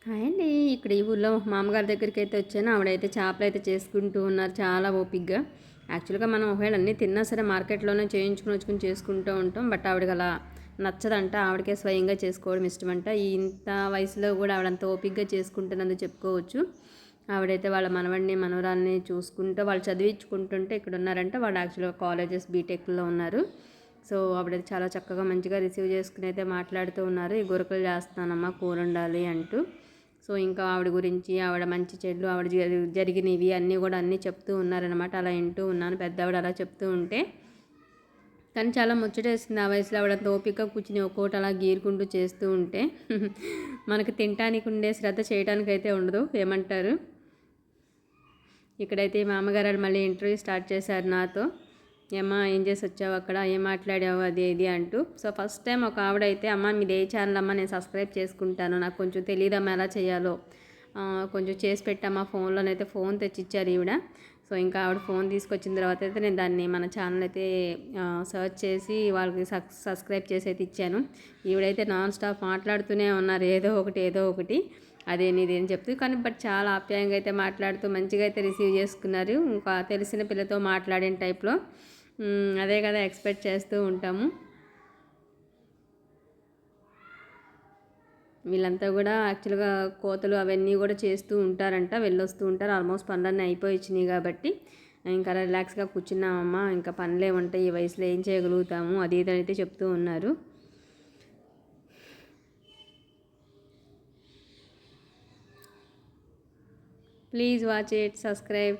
Hi అండి. ఇక్కడ ఈ ఊర్లో మామగారి దగ్గరికి అయితే వచ్చాను. ఆవిడైతే చేపలు అయితే చేసుకుంటూ ఉన్నారు చాలా ఓపికగా. యాక్చువల్గా మనం ఒకవేళ అన్నీ తిన్నా సరే మార్కెట్లోనే చేయించుకుని చేసుకుంటూ ఉంటాం. బట్ ఆవిడకి అలా నచ్చదంట. ఆవిడకే స్వయంగా చేసుకోవడం ఇష్టమంట. ఈ ఇంత వయసులో కూడా ఆవిడంత ఓపికగా చేసుకుంటున్నందుకు చెప్పుకోవచ్చు. ఆవిడైతే వాళ్ళ మనవడిని మనవరాల్ని చూసుకుంటూ వాళ్ళు చదివించుకుంటుంటే ఇక్కడ ఉన్నారంట. వాళ్ళు యాక్చువల్గా కాలేజెస్ బీటెక్లో ఉన్నారు. సో ఆవిడైతే చాలా చక్కగా మంచిగా రిసీవ్ చేసుకుని అయితే మాట్లాడుతూ ఉన్నారు. ఈ గురకలు చేస్తానమ్మా కూర ఉండాలి అంటూ. సో ఇంకా ఆవిడ గురించి ఆవిడ మంచి చెడ్లు ఆవిడ జరిగినవి అన్నీ కూడా అన్నీ చెప్తూ ఉన్నారనమాట. అలా వింటూ ఉన్నాను పెద్దవాడు అలా చెప్తూ ఉంటే. కానీ చాలా ముచ్చటేసింది ఆ వయసులో ఆవిడంత ఓపిక కూర్చుని ఒక్కోటి అలా గీరుకుంటూ చేస్తూ ఉంటే. మనకు తినటానికి ఉండే శ్రద్ధ చేయడానికి అయితే ఉండదు. ఏమంటారు? ఇక్కడైతే మా అమ్మగారు మళ్ళీ ఇంటర్వ్యూ స్టార్ట్ చేశారు నాతో. ఏమ్మా ఏం చేసి వచ్చావు అక్కడ, ఏం మాట్లాడావు అది ఇది అంటూ. సో ఫస్ట్ టైం ఒక ఆవిడైతే అమ్మ మీది ఏ ఛానల్ అమ్మ, నేను సబ్స్క్రైబ్ చేసుకుంటాను, నాకు కొంచెం తెలియదమ్మా ఎలా చేయాలో, కొంచెం చేసి పెట్టమ్మా ఫోన్లోనైతే ఫోన్ తెచ్చిచ్చారు ఈవిడ. సో ఇంకా ఆవిడ ఫోన్ తీసుకొచ్చిన తర్వాత అయితే నేను దాన్ని మన ఛానల్ అయితే సర్చ్ చేసి వాళ్ళకి సబ్స్క్రైబ్ చేసి అయితే ఇచ్చాను. ఈవిడైతే నాన్ స్టాప్ మాట్లాడుతూనే ఉన్నారు ఏదో ఒకటి అదే నీదేం చెప్తూ. కానీ బట్ చాలా ఆప్యాయంగా అయితే మాట్లాడుతూ మంచిగా అయితే రిసీవ్ చేసుకున్నారు. ఇంకా తెలిసిన పిల్లతో మాట్లాడిన టైప్లో. అదే కదా ఎక్స్పెక్ట్ చేస్తూ ఉంటాము. వీళ్ళంతా కూడా యాక్చువల్గా కోతలు అవన్నీ కూడా చేస్తూ ఉంటారంట, వెళ్ళొస్తూ ఉంటారు. ఆల్మోస్ట్ పనులన్నీ అయిపోయి వచ్చినాయి కాబట్టి ఇంకా రిలాక్స్గా కూర్చున్నామమ్మా, ఇంకా పనులే ఉంటాయి, ఈ వయసులో ఏం చేయగలుగుతాము అది ఇది అయితే చెప్తూ ఉన్నారు. Please watch it, subscribe.